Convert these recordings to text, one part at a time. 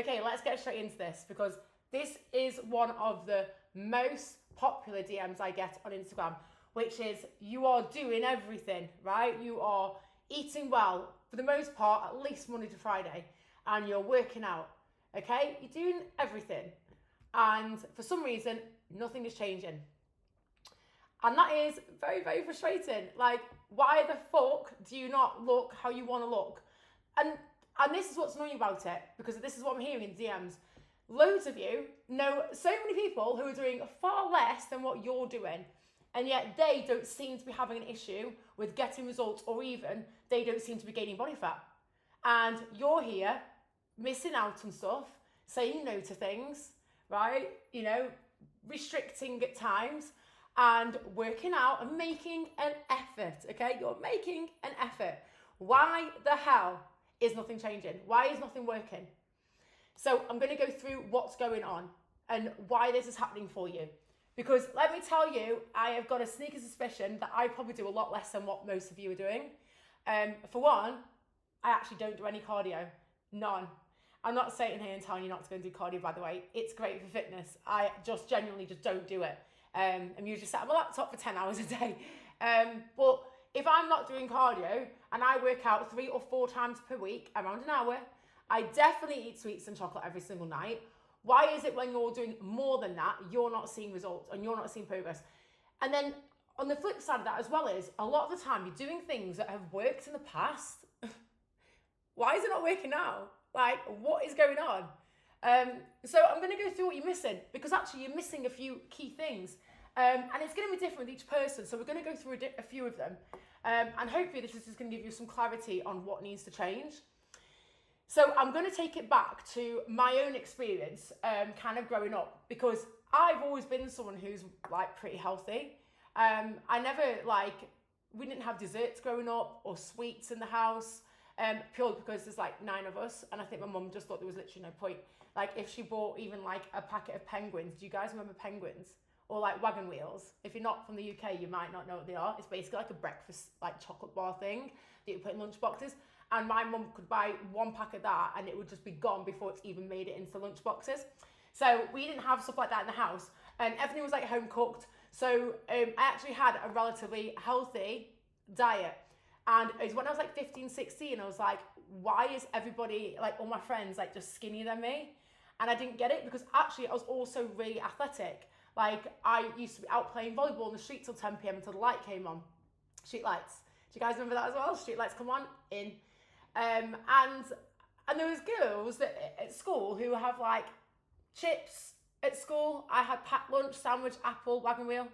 Okay, let's get straight into this because this is one of the most popular DMs I get on Instagram, which is you are doing everything, right? You are eating well for the most part, at least Monday to Friday, and you're working out, okay? You're doing everything. And for some reason, nothing is changing. And that is very, very frustrating. Like, why the fuck do you not look how you want to look? And this is what's annoying about it, because this is what I'm hearing in DMs. Loads of you know so many people who are doing far less than what you're doing, and yet they don't seem to be having an issue with getting results, or even they don't seem to be gaining body fat. And you're here missing out on stuff, saying no to things, right? You know, restricting at times and working out and making an effort, okay? You're making an effort. Why the hell is nothing changing? Why is nothing working? So I'm going to go through what's going on and why this is happening for you. Because let me tell you, I have got a sneaky suspicion that I probably do a lot less than what most of you are doing. For one, I actually don't do any cardio. None. I'm not sitting here and telling you not to go and do cardio, by the way. It's great for fitness. I just genuinely just don't do it. I'm usually sat on my laptop for 10 hours a day. But if I'm not doing cardio and I work out 3 or 4 times per week, around an hour, I definitely eat sweets and chocolate every single night. Why is it when you're doing more than that, you're not seeing results and you're not seeing progress? And then on the flip side of that as well is, a lot of the time you're doing things that have worked in the past. Why is it not working now? Like, what is going on? So I'm going to go through what you're missing, because actually you're missing a few key things. And it's going to be different with each person. So we're going to go through a few of them. And hopefully this is just going to give you some clarity on what needs to change. So I'm going to take it back to my own experience, kind of growing up, because I've always been someone who's like pretty healthy. I never we didn't have desserts growing up or sweets in the house, purely because there's like 9 of us. And I think my mum just thought there was literally no point. Like if she bought even like a packet of penguins, do you guys remember penguins? Or like wagon wheels? If you're not from the UK, you might not know what they are. It's basically like a breakfast, like chocolate bar thing that you put in lunch boxes. And my mum could buy 1 pack of that and it would just be gone before it's even made it into lunch boxes. So we didn't have stuff like that in the house, and everything was like home cooked. So I actually had a relatively healthy diet. And it was when I was like 15, 16, I was like, why is everybody, like all my friends, like just skinnier than me? And I didn't get it, because actually I was also really athletic. Like I used to be out playing volleyball in the street till 10 p.m. until the light came on. Street lights. Do you guys remember that as well? Street lights come on, in. And there was girls that at school who have like chips at school. I had packed lunch, sandwich, apple, wagon wheel.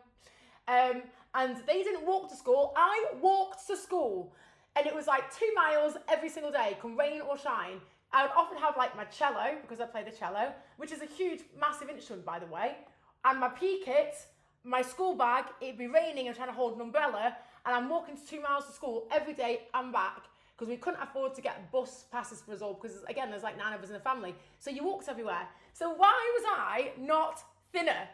And they didn't walk to school. I walked to school, and it was like 2 miles every single day, come rain or shine. I would often have like my cello, because I play the cello, which is a huge, massive instrument, by the way, and my pea kit, my school bag. It'd be raining and trying to hold an umbrella, and I'm walking 2 miles to school every day and back, because we couldn't afford to get bus passes for us all, because again, there's like 9 of us in the family. So you walked everywhere. So why was I not thinner?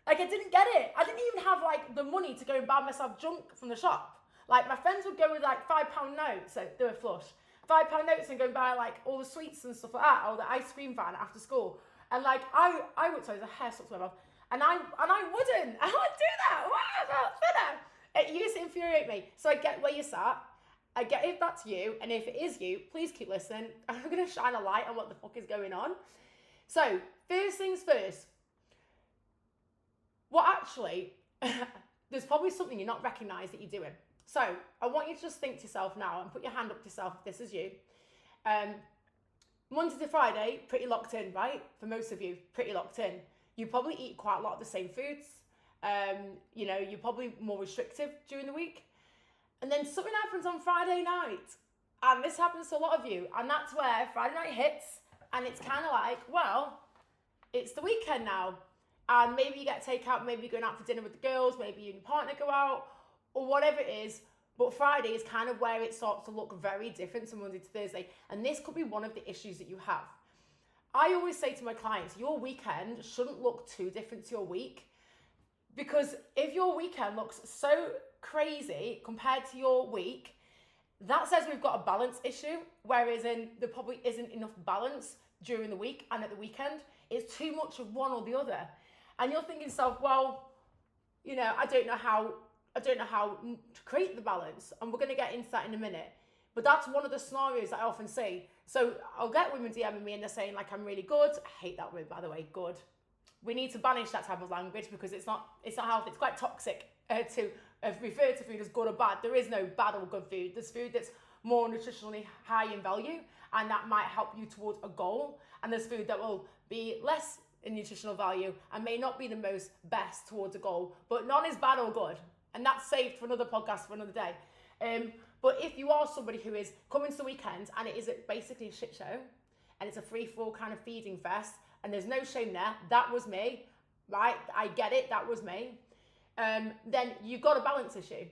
Like, I didn't get it. I didn't even have like the money to go and buy myself junk from the shop. Like my friends would go with like £5 notes, so they were flush. £5 notes and go and buy like all the sweets and stuff like that, or the ice cream van after school. And like I would, sorry, the hair stuck to my mouth. And I wouldn't. I would do that. Why am I not thinner? It used to infuriate me. So I get where you sat. I get if that's you, and if it is you, please keep listening. I'm going to shine a light on what the fuck is going on. So, first things first. Well, actually, there's probably something you're not recognised that you're doing. So, I want you to just think to yourself now and put your hand up to yourself if this is you. Monday to Friday, pretty locked in, right? For most of you, pretty locked in. You probably eat quite a lot of the same foods. You know, you're probably more restrictive during the week. And then something happens on Friday night. And this happens to a lot of you. And that's where Friday night hits. And it's kind of like, well, it's the weekend now. And maybe you get takeout, maybe you're going out for dinner with the girls, maybe you and your partner go out, or whatever it is. But Friday is kind of where it starts to look very different to Monday to Thursday. And this could be one of the issues that you have. I always say to my clients, your weekend shouldn't look too different to your week. Because if your weekend looks so crazy compared to your week, that says we've got a balance issue, whereas there probably isn't enough balance during the week and at the weekend. It's too much of one or the other. And you're thinking to yourself, well, you know, I don't know how to create the balance. And we're going to get into that in a minute. But that's one of the scenarios that I often see. So I'll get women DMing me and they're saying like, I'm really good. I hate that word, by the way, good. We need to banish that type of language because it's not healthy. It's quite toxic to refer to food as good or bad. There is no bad or good food. There's food that's more nutritionally high in value and that might help you towards a goal. And there's food that will be less in nutritional value and may not be the most best towards a goal. But none is bad or good. And that's saved for another podcast for another day. But if you are somebody who is coming to the weekend and it is basically a shit show and it's a free-for-all kind of feeding fest and there's no shame there, that was me, right? I get it, that was me. Then you've got a balance issue.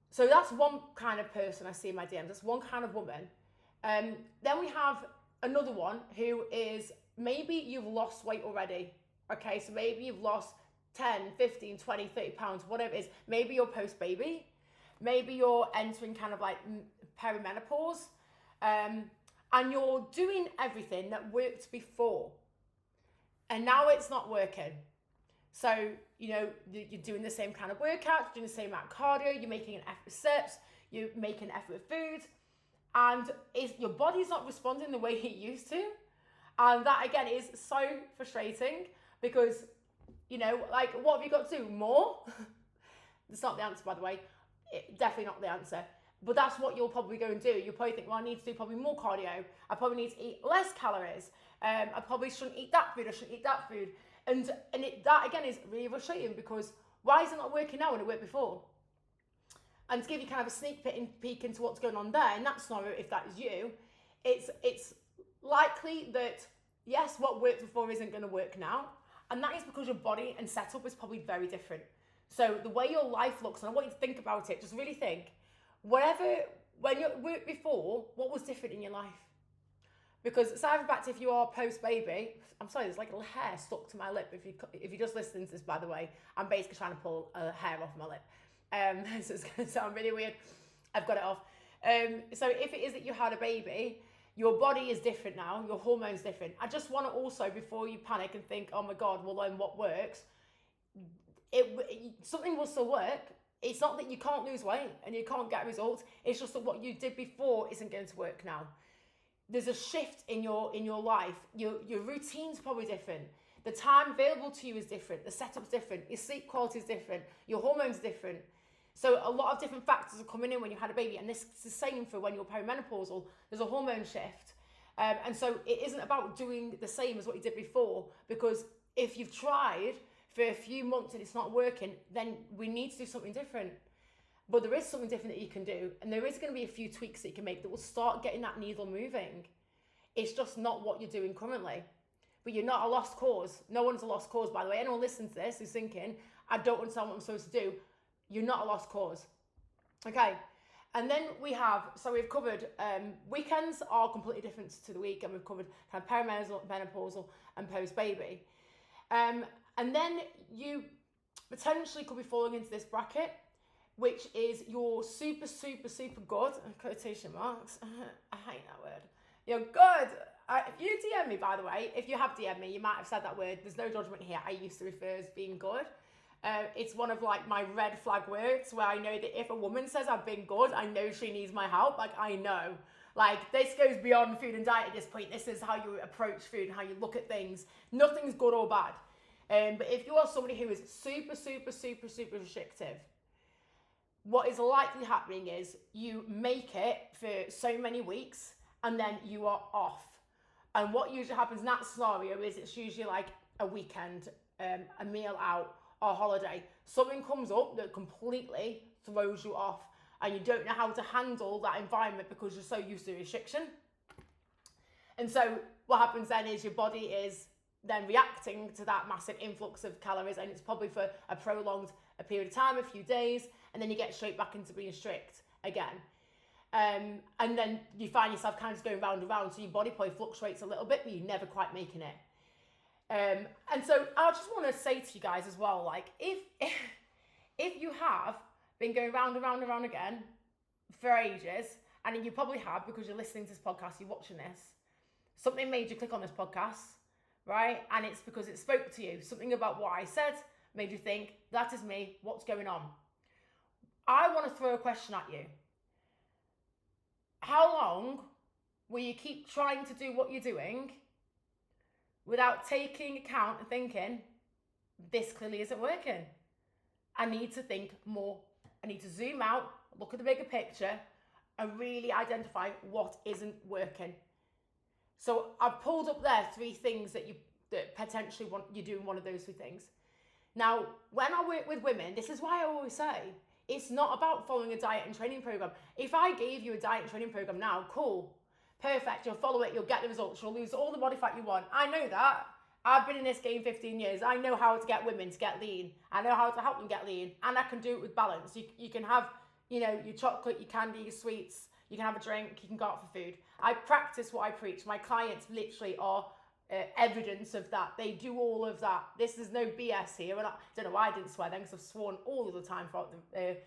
So that's one kind of person I see in my DMs. That's one kind of woman. Then we have another one who is, maybe you've lost weight already. Okay, so maybe you've lost 10, 15, 20, 30 pounds, whatever it is. Maybe you're post-baby. Maybe you're entering kind of like perimenopause. And you're doing everything that worked before. And now it's not working. So, you know, you're doing the same kind of workouts, doing the same amount of cardio, you're making an effort with steps, you're making effort with food, and your body's not responding the way it used to. And that, again, is so frustrating because, you know, like, what have you got to do? More? That's not the answer, by the way. Definitely not the answer. But that's what you'll probably go and do. You'll probably think, well, I need to do probably more cardio. I probably need to eat less calories. I probably shouldn't eat that food. I shouldn't eat that food. And that, again, is really frustrating because why is it not working now when it worked before? And to give you kind of a sneak peek into what's going on there, in that scenario, if that is you, it's likely that, yes, what worked before isn't going to work now. And that is because your body and setup is probably very different. So the way your life looks, and I want you to think about it, just really think, when you worked before, what was different in your life? Because it's either back to if you are post-baby, I'm sorry, there's like a little hair stuck to my lip. If you just listen to this, by the way, I'm basically trying to pull a hair off my lip. So it's going to sound really weird. I've got it off. So if it is that you had a baby, your body is different now, your hormones different. I just want to also, before you panic and think, oh my God, well then what works? Something will still work. It's not that you can't lose weight and you can't get results. It's just that what you did before isn't going to work now. There's a shift in your life. Your routine's probably different. The time available to you is different. The setup's different. Your sleep quality is different. Your hormones are different. So a lot of different factors are coming in when you had a baby. And this is the same for when you're perimenopausal. There's a hormone shift. And so it isn't about doing the same as what you did before. Because if you've tried for a few months and it's not working, then we need to do something different. But there is something different that you can do. And there is going to be a few tweaks that you can make that will start getting that needle moving. It's just not what you're doing currently. But you're not a lost cause. No one's a lost cause, by the way. Anyone listening to this who's thinking, I don't understand what I'm supposed to do. You're not a lost cause. Okay. And then we've covered weekends are completely different to the week. And we've covered kind of perimenopausal and post-baby. And then you potentially could be falling into this bracket, which is you're super, super, super good, quotation marks, I hate that word. You're good. If you DM me, by the way, if you have DM'd me, you might have said that word. There's no judgment here. I used to refer as being good. It's one of like my red flag words where I know that if a woman says I've been good, I know she needs my help. Like I know. Like this goes beyond food and diet at this point. This is how you approach food and how you look at things. Nothing's good or bad. But if you are somebody who is super, super, super, super restrictive, what is likely happening is you make it for so many weeks and then you are off. And what usually happens in that scenario is it's usually like a weekend, a meal out, or a holiday. Something comes up that completely throws you off and you don't know how to handle that environment because you're so used to restriction. And so what happens then is your body is then reacting to that massive influx of calories, and it's probably for a prolonged period of time, a few days, and then you get straight back into being strict again. And then you find yourself kind of just going round and round, so your body probably fluctuates a little bit, but you're never quite making it. And so I just want to say to you guys as well, like, if you have been going round and round and round again for ages, and you probably have because you're listening to this podcast, you're watching this, something made you click on this podcast, right? And it's because it spoke to you. Something about what I said made you think, that is me, what's going on? I want to throw a question at you. How long will you keep trying to do what you're doing without taking account and thinking, this clearly isn't working? I need to think more. I need to zoom out, look at the bigger picture, and really identify what isn't working. So I've pulled up there 3 things that potentially want you doing one of those 3 things. Now, when I work with women, this is why I always say, it's not about following a diet and training program. If I gave you a diet and training program now, cool, perfect, you'll follow it, you'll get the results, you'll lose all the body fat you want. I know that. I've been in this game 15 years. I know how to get women to get lean. I know how to help them get lean, and I can do it with balance. You can have, your chocolate, your candy, your sweets. You can have a drink. You can go out for food. I practice what I preach. My clients literally are evidence of that. They do all of that. This is no BS here. And I don't know why I didn't swear then, because I've sworn all of the time throughout the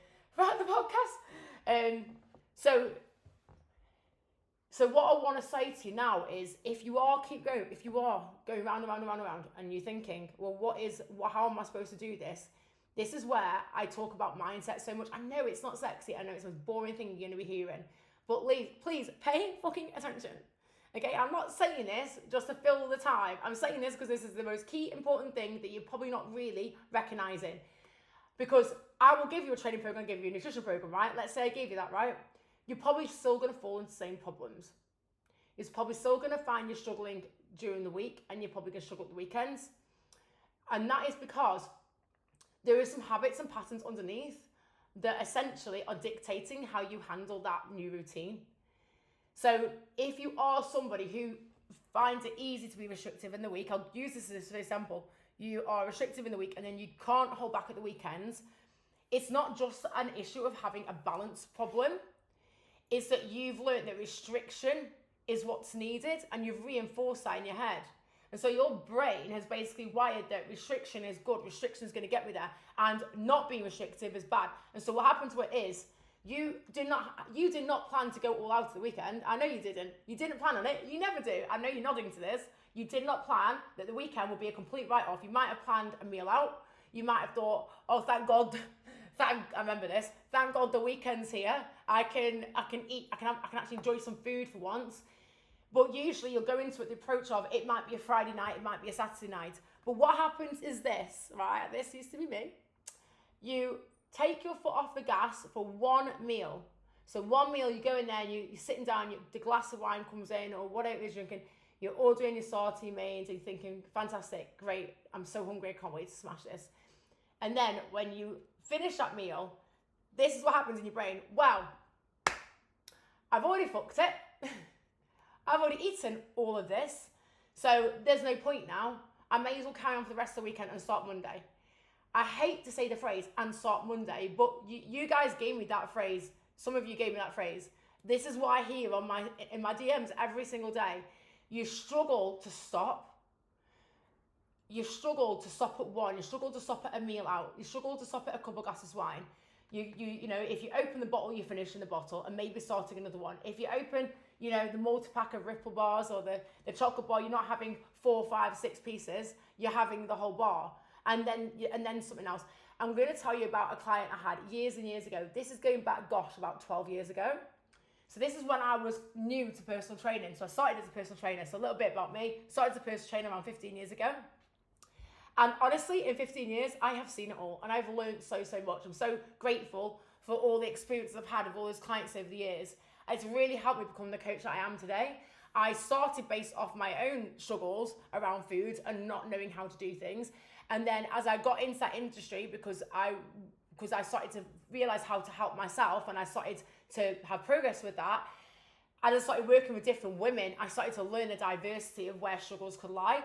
podcast. So what I want to say to you now is, if you are going round and round and round and round, and you're thinking, well, how am I supposed to do this? This is where I talk about mindset so much. I know it's not sexy. I know it's the most boring thing you're going to be hearing. But please pay fucking attention. Okay, I'm not saying this just to fill the time. I'm saying this because this is the most key important thing that you're probably not really recognizing. Because I will give you a training program, give you a nutrition program, right? Let's say I gave you that, right? You're probably still going to fall into the same problems. You're probably still going to find you're struggling during the week, and you're probably going to struggle at the weekends. And that is because there is some habits and patterns underneath that essentially are dictating how you handle that new routine. So if you are somebody who finds it easy to be restrictive in the week, I'll use this as an example. You are restrictive in the week and then you can't hold back at the weekends. It's not just an issue of having a balance problem. It's that you've learned that restriction is what's needed, and you've reinforced that in your head. And so your brain has basically wired that restriction is good, restriction is going to get me there, and not being restrictive is bad. And so what happened to it is, you did not plan to go all out at the weekend. I know you didn't. You didn't plan on it. You never do. I know you're nodding to this. You did not plan that the weekend would be a complete write-off. You might have planned a meal out. You might have thought, oh, thank God. I remember this. Thank God the weekend's here. I can eat. I can actually enjoy some food for once. But usually you'll go into it the approach of, it might be a Friday night, it might be a Saturday night. But what happens is this, right? This used to be me. You take your foot off the gas for one meal. So one meal, you go in there, and you're sitting down, the glass of wine comes in, or whatever it is you're drinking, you're ordering your sauté mains, and you're thinking, fantastic, great, I'm so hungry, I can't wait to smash this. And then when you finish that meal, this is what happens in your brain. Well, I've already fucked it. I've already eaten all of this, so there's no point now. I may as well carry on for the rest of the weekend and start Monday. I hate to say the phrase, and start Monday, but you guys gave me that phrase. Some of you gave me that phrase. This is what I hear in my DMs every single day. You struggle to stop. You struggle to stop at one. You struggle to stop at a meal out. You struggle to stop at a couple of glasses of wine. You know, if you open the bottle, you're finishing the bottle and maybe starting another one. If you open, the multi-pack of Ripple bars or the chocolate bar, you're not having 4, 5, 6 pieces. You're having the whole bar. And then something else. I'm going to tell you about a client I had years and years ago. This is going back, about 12 years ago. So this is when I was new to personal training. So I started as a personal trainer. So a little bit about me. Started as a personal trainer around 15 years ago. And honestly, in 15 years, I have seen it all. And I've learned so much. I'm so grateful for all the experiences I've had of all those clients over the years. It's really helped me become the coach that I am today. I started based off my own struggles around food and not knowing how to do things. And then as I got into that industry, because I started to realize how to help myself, and I started to have progress with that, as I started working with different women, I started to learn the diversity of where struggles could lie.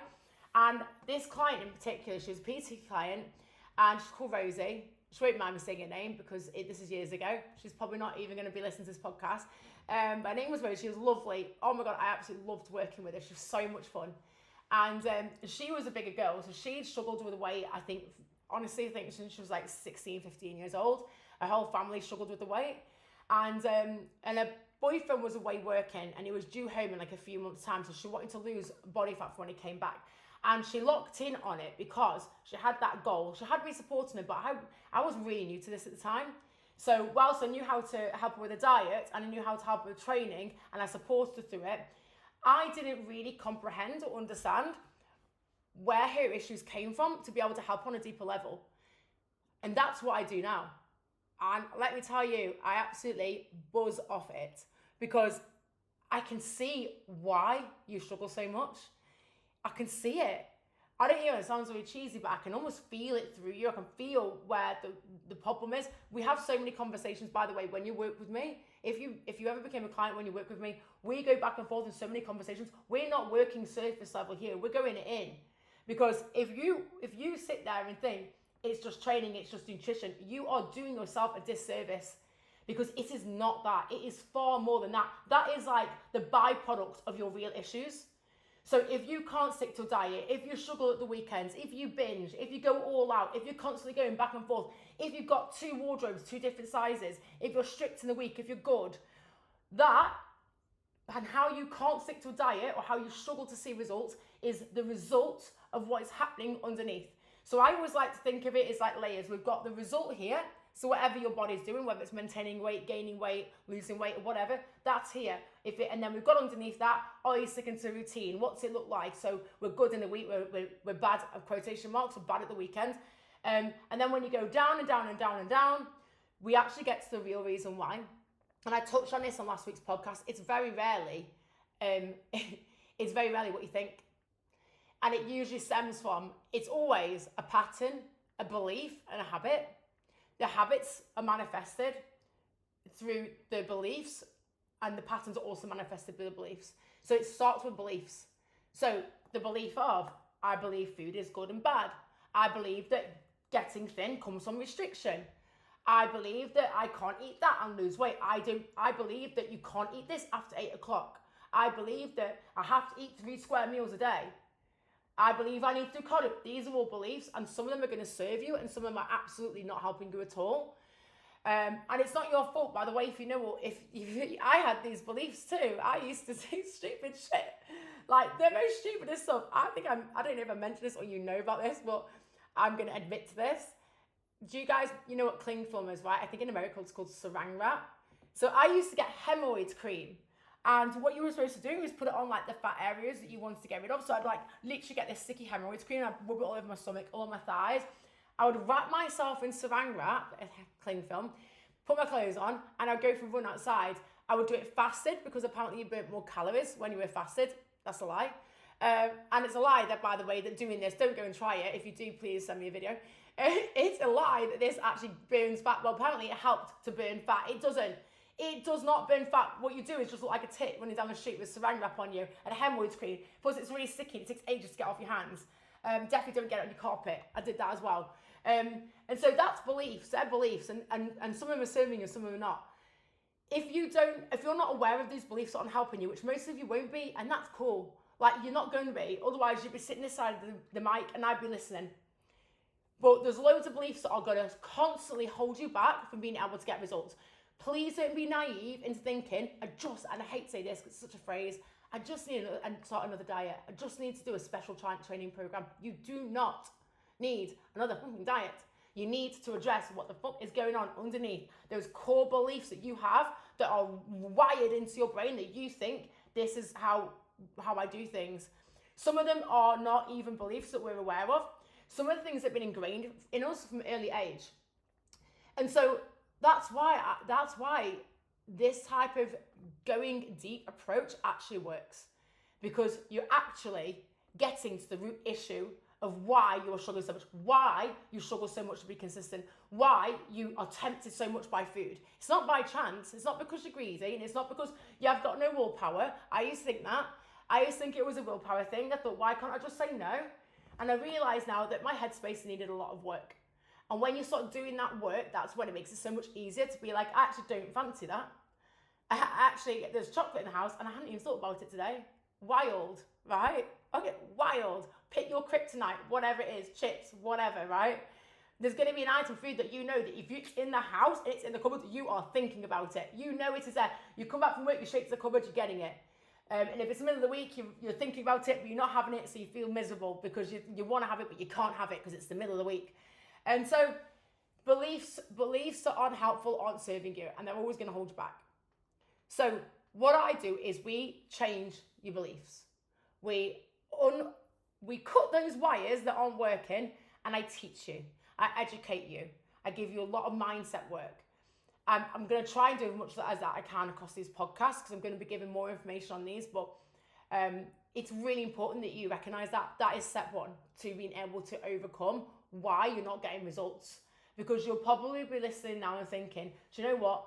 And this client in particular, she was a PT client, and she's called Rosie. She won't mind me saying her name because this is years ago. She's probably not even going to be listening to this podcast. Her name was Rosie. She was lovely. Oh my God, I absolutely loved working with her. She was so much fun. And she was a bigger girl, so she'd struggled with the weight, I think since she was like 16, 15 years old. Her whole family struggled with the weight. And boyfriend was away working and he was due home in like a few months' time, so she wanted to lose body fat for when he came back. And she locked in on it because she had that goal. She had me supporting her, but I was really new to this at the time. So whilst I knew how to help her with a diet and I knew how to help her with training and I supported her through it, I didn't really comprehend or understand where her issues came from to be able to help on a deeper level. And that's what I do now. And let me tell you, I absolutely buzz off it because I can see why you struggle so much. I can see it. I don't know, it sounds really cheesy, but I can almost feel it through you. I can feel where the problem is. We have so many conversations, by the way, when you work with me. If you ever became a client when you work with me, we go back and forth in so many conversations. We're not working surface level here. We're going in. Because if you sit there and think it's just training, it's just nutrition, you are doing yourself a disservice, because it is not that. It is far more than that. That is like the byproduct of your real issues. So if you can't stick to a diet, if you struggle at the weekends, if you binge, if you go all out, if you're constantly going back and forth, if you've got 2 wardrobes, 2 different sizes, if you're strict in the week, if you're good, that and how you can't stick to a diet or how you struggle to see results is the result of what is happening underneath. So I always like to think of it as like layers. We've got the result here. So whatever your body's doing, whether it's maintaining weight, gaining weight, losing weight, or whatever, that's here. And then we've got underneath that, are you sticking to routine? What's it look like? So we're good in the week, we're bad, of quotation marks, we're bad at the weekend. And then when you go down and down and down and down, we actually get to the real reason why. And I touched on this on last week's podcast. It's very rarely what you think. And it usually stems from, it's always a pattern, a belief, and a habit. The habits are manifested through the beliefs, and the patterns are also manifested through the beliefs. So it starts with beliefs. So the belief of, I believe food is good and bad. I believe that getting thin comes from restriction. I believe that I can't eat that and lose weight. I believe that you can't eat this after 8 o'clock. I believe that I have to eat 3 square meals a day. I believe I need to do cardio. These are all beliefs, and some of them are going to serve you, and some of them are absolutely not helping you at all. And it's not your fault, by the way, if you know, I had these beliefs too. I used to do stupid shit, like the most stupidest stuff. I don't know if I mentioned this or you know about this, but I'm going to admit to this. Do you guys, you know what cling film is, right? I think in America it's called saran wrap. So I used to get hemorrhoid cream. And what you were supposed to do is put it on like the fat areas that you wanted to get rid of. So I'd like literally get this sticky hemorrhoids cream and I'd rub it all over my stomach, all on my thighs. I would wrap myself in saran wrap, cling film, put my clothes on, and I'd go for a run outside. I would do it fasted because apparently you burnt more calories when you were fasted. That's a lie. And it's a lie that, by the way, that doing this, don't go and try it. If you do, please send me a video. It's a lie that this actually burns fat. Well, apparently it helped to burn fat. It doesn't. It does not burn fat. What you do is just look like a tit running down the street with saran wrap on you and a hemorrhoids cream. Plus, it's really sticky. It takes ages to get off your hands. Definitely don't get it on your carpet. I did that as well. And so that's beliefs. They're beliefs, and some of them are serving you, some of them are not. If you're not aware of these beliefs that aren't helping you, which most of you won't be, and that's cool. Like, you're not going to be. Otherwise, you'd be sitting this side of the mic and I'd be listening. But there's loads of beliefs that are going to constantly hold you back from being able to get results. Please don't be naive into thinking, and I hate to say this because it's such a phrase, I just need to start another diet. I just need to do a special training program. You do not need another fucking diet. You need to address what the fuck is going on underneath those core beliefs that you have that are wired into your brain that you think this is how I do things. Some of them are not even beliefs that we're aware of. Some of the things have been ingrained in us from early age. And so that's why this type of going deep approach actually works, because you're actually getting to the root issue of why you're struggling so much, why you struggle so much to be consistent, why you are tempted so much by food. It's not by chance. It's not because you're greedy, and it's not because you have got no willpower. I used to think that. I used to think it was a willpower thing. I thought, why can't I just say no? And I realise now that my headspace needed a lot of work. And when you start doing that work, that's when it makes it so much easier to be like, I actually don't fancy that. Actually, there's chocolate in the house and I hadn't even thought about it today. Wild, right? Okay, wild. Pick your kryptonite, whatever it is, chips, whatever, right? There's going to be an item of food that you know that if it's in the house, it's in the cupboard, you are thinking about it. You know it is there. You come back from work, you straight to the cupboard, you're getting it. And if it's the middle of the week, you're thinking about it, but you're not having it, so you feel miserable because you want to have it, but you can't have it because it's the middle of the week. And so beliefs that aren't helpful aren't serving you, and they're always going to hold you back. So what I do is we change your beliefs. We cut those wires that aren't working, and I teach you. I educate you. I give you a lot of mindset work. I'm going to try and do as much as that I can across these podcasts because I'm going to be giving more information on these. But it's really important that you recognise that. That is step one to being able to overcome why you're not getting results. Because you'll probably be listening now and thinking, do you know what?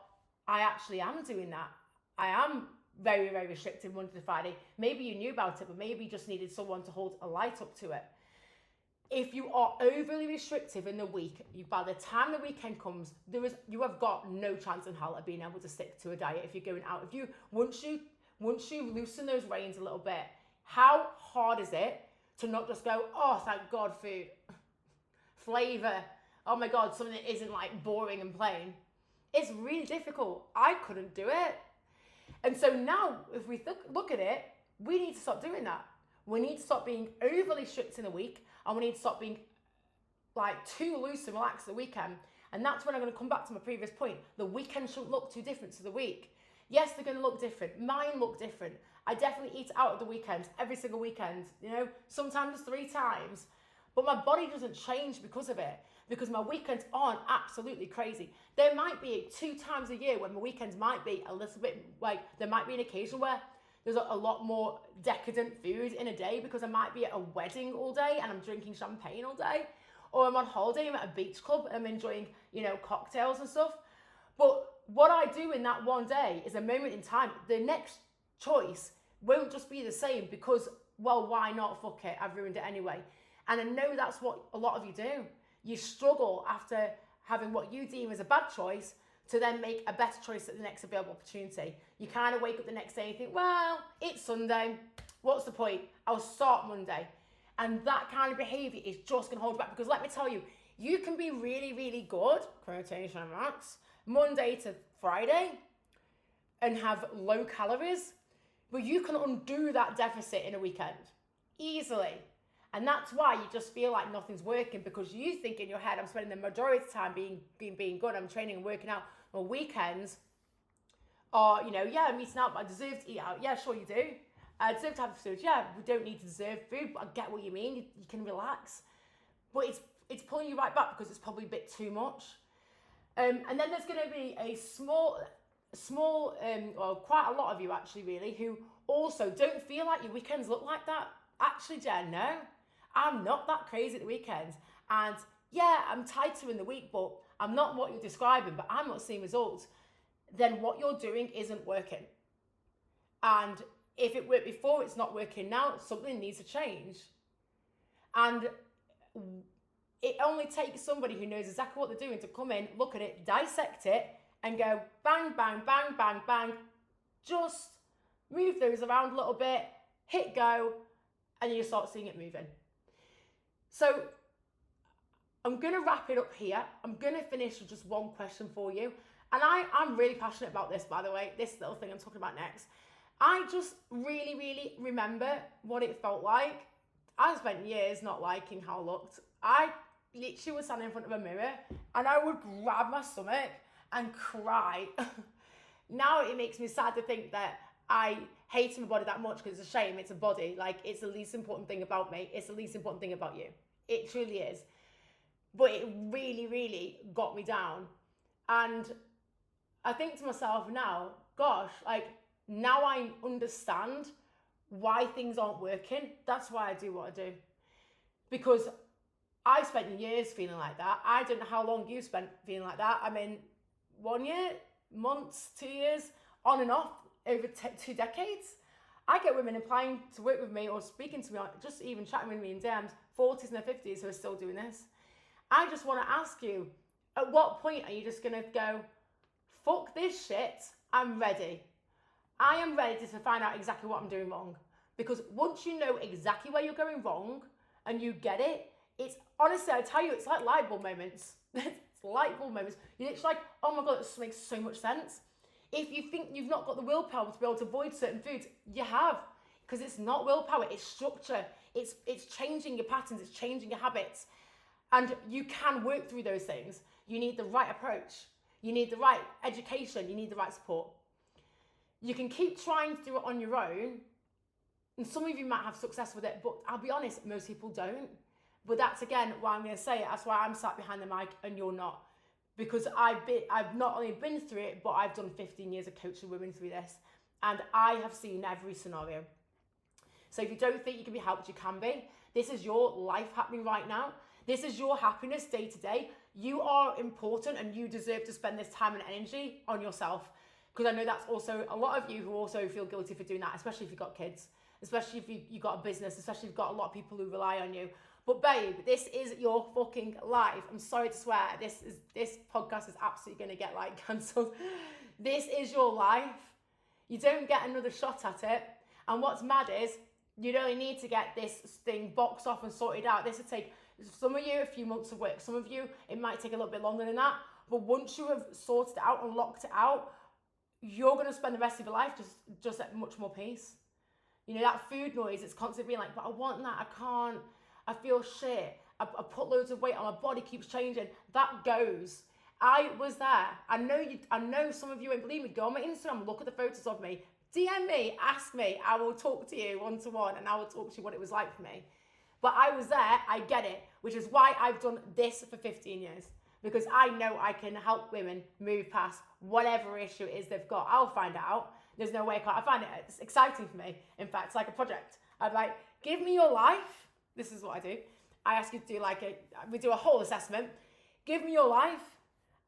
I actually am doing that. I am very, very restricted Monday to Friday. Maybe you knew about it, but maybe you just needed someone to hold a light up to it. If you are overly restrictive in the week, by the time the weekend comes, you have got no chance in hell of being able to stick to a diet if you're going out. Once you loosen those reins a little bit, how hard is it to not just go, oh, thank God, food, flavour, oh my God, something that isn't like boring and plain. It's really difficult. I couldn't do it. And so now, if we look at it, we need to stop doing that. We need to stop being overly strict in the week, and we need to stop being like too loose and relaxed the weekend. And that's when I'm going to come back to my previous point. The weekend shouldn't look too different to the week. Yes, they're going to look different. Mine look different. I definitely eat out at the weekends, every single weekend, sometimes 3 times. But my body doesn't change because of it, because my weekends aren't absolutely crazy. There might be 2 times a year when my weekends might be a little bit, like there might be an occasion where there's a lot more decadent food in a day because I might be at a wedding all day and I'm drinking champagne all day. Or I'm on holiday, I'm at a beach club and I'm enjoying, cocktails and stuff. But what I do in that one day is a moment in time. The next choice won't just be the same because, well, why not? Fuck it, I've ruined it anyway. And I know that's what a lot of you do. You struggle after having what you deem as a bad choice to then make a better choice at the next available opportunity. You kind of wake up the next day and think, well, it's Sunday. What's the point? I'll start Monday. And that kind of behaviour is just going to hold you back. Because let me tell you, you can be really, really good, quotation marks, Monday to Friday and have low calories. But you can undo that deficit in a weekend easily. And that's why you just feel like nothing's working because you think in your head, I'm spending the majority of the time being good, I'm training and working out. Well, weekends are, I'm eating out, but I deserve to eat out. Yeah, sure you do. I deserve to have food. Yeah, we don't need to deserve food, but I get what you mean. You can relax. But it's pulling you right back because it's probably a bit too much. And then there's going to be a small, quite a lot of you actually really, who also don't feel like your weekends look like that. Actually, Jen, no. I'm not that crazy at the weekends. And yeah, I'm tighter in the week, but I'm not what you're describing, but I'm not seeing results. Then what you're doing isn't working. And if it worked before, it's not working now, something needs to change. And it only takes somebody who knows exactly what they're doing to come in, look at it, dissect it, and go bang, bang, bang, bang, bang. Just move those around a little bit, hit go, and you start seeing it moving. So I'm going to wrap it up here. I'm going to finish with just one question for you. And I'm really passionate about this, by the way, this little thing I'm talking about next. I just really, really remember what it felt like. I spent years not liking how I looked. I literally was standing in front of a mirror and I would grab my stomach and cry. Now it makes me sad to think that I hate my body that much because it's a shame. It's a body. Like, it's the least important thing about me. It's the least important thing about you. It truly is. But it really, really got me down. And I think to myself now, gosh, like, now I understand why things aren't working. That's why I do what I do. Because I spent years feeling like that. I don't know how long you spent feeling like that. I mean, 1 year, months, 2 years, on and off, over 2 decades. I get women applying to work with me or speaking to me, or just even chatting with me in DMs, 40s and their 50s who are still doing this. I just want to ask you, at what point are you just going to go, fuck this shit, I'm ready. I am ready to find out exactly what I'm doing wrong. Because once you know exactly where you're going wrong and you get it, It's honestly, I tell you, it's like light bulb moments. It's light bulb moments. You're literally like, oh my God, this makes so much sense. If you think you've not got the willpower to be able to avoid certain foods, you have. Because it's not willpower, it's structure. It's changing your patterns, it's changing your habits. And you can work through those things. You need the right approach. You need the right education. You need the right support. You can keep trying to do it on your own. And some of you might have success with it, but I'll be honest, most people don't. But that's, again, why I'm going to say it. That's why I'm sat behind the mic and you're not. Because I've not only been through it, but I've done 15 years of coaching women through this. And I have seen every scenario. So if you don't think you can be helped, you can be. This is your life happening right now. This is your happiness day to day. You are important and you deserve to spend this time and energy on yourself. Because I know that's also a lot of you who also feel guilty for doing that, especially if you've got kids, especially if you've got a business, especially if you've got a lot of people who rely on you. But babe, this is your fucking life. I'm sorry to swear, this podcast is absolutely going to get like cancelled. This is your life. You don't get another shot at it. And what's mad is you'd only need to get this thing boxed off and sorted out. This would take some of you a few months of work. Some of you, it might take a little bit longer than that. But once you have sorted it out and locked it out, you're going to spend the rest of your life just at much more peace. You know, that food noise, it's constantly being like, but I want that, I can't, I feel shit, I put loads of weight on, my body keeps changing. That goes. I was there. I know some of you won't believe me. Go on my Instagram, look at the photos of me, DM me, ask me, I will talk to you one-to-one and I will talk to you what it was like for me. But I was there, I get it, which is why I've done this for 15 years. Because I know I can help women move past whatever issue it is they've got. I'll find out. There's no way I can't. I find it's exciting for me. In fact, it's like a project. I'd like, give me your life. This is what I do. I ask you to do we do a whole assessment. Give me your life.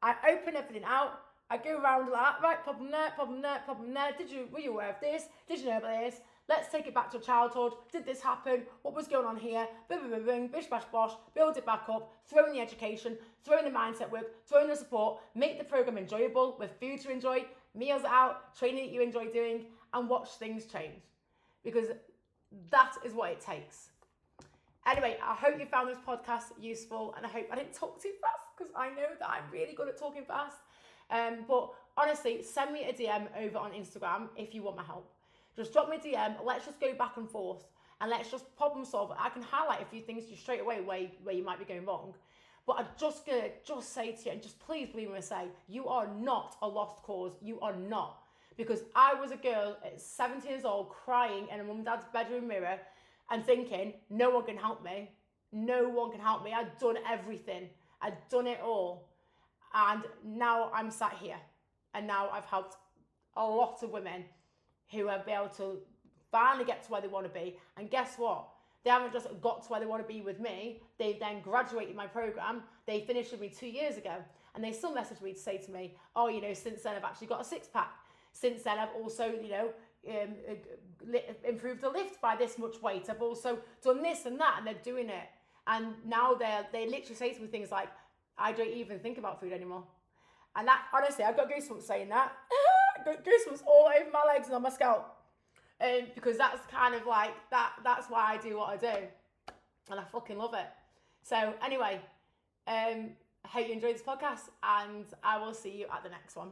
I open everything out. I go around like that, right, problem there, problem there, problem there. Were you aware of this? Did you know about this? Let's take it back to childhood. Did this happen? What was going on here? Boom, boom, boom, boom, bish, bash, bosh. Build it back up. Throw in the education. Throw in the mindset work. Throw in the support. Make the program enjoyable with food to enjoy, meals out, training that you enjoy doing, and watch things change. Because that is what it takes. Anyway, I hope you found this podcast useful, and I hope I didn't talk too fast because I know that I'm really good at talking fast. But honestly, send me a DM over on Instagram if you want my help. Just drop me a DM, let's just go back and forth and let's just problem solve. I can highlight a few things to you straight away where you might be going wrong. But I'm just going to say to you, and just please believe me when I say, you are not a lost cause. You are not. Because I was a girl at 17 years old crying in a mum and dad's bedroom mirror and thinking, no one can help me. No one can help me. I'd done everything. I'd done it all. And now I'm sat here. And now I've helped a lot of women who have been able to finally get to where they want to be. And guess what? They haven't just got to where they want to be with me. They've then graduated my program. They finished with me 2 years ago. And they still message me to say to me, oh, you know, since then I've actually got a six-pack. Since then I've also, you know, improved the lift by this much weight. I've also done this and that, and they're doing it. And now they literally say to me things like, I don't even think about food anymore. And that, honestly, I've got goosebumps saying that. Goosebumps all over my legs and on my scalp, because that's kind of like that's why I do what I do, and I fucking love it. So anyway, I hope you enjoyed this podcast, and I will see you at the next one.